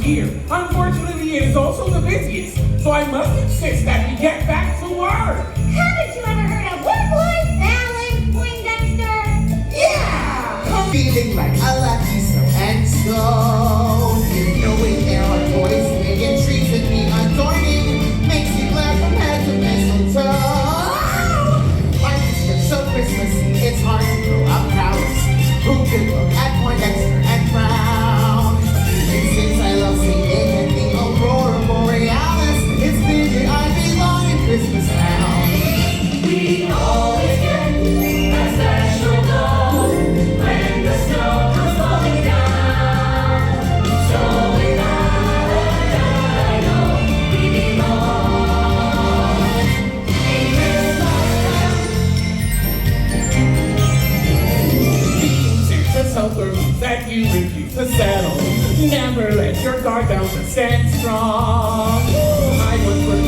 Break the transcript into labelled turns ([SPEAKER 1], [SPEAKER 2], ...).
[SPEAKER 1] year. Unfortunately, it is also the busiest, so I must insist that we get back to work.
[SPEAKER 2] Haven't you ever heard of work-life balance, Poindexter?
[SPEAKER 1] Yeah!
[SPEAKER 3] Feeling like a lucky so and so. Knowing there are toys, big and trees that be adorning makes me glad from head to mistletoe. Life is just so Christmassy, it's hard to grow up proudest. Who could look at Poindexter and frown? And since I love singing and the aurora borealis, it's clear that I belong in Christmas town.
[SPEAKER 4] We always get a special glow when the snow comes falling down, showing that I know we belong in Christmas town.
[SPEAKER 1] Being Santa's helper means that you refuse to settle. Never let your guard down, but stand strong. I once was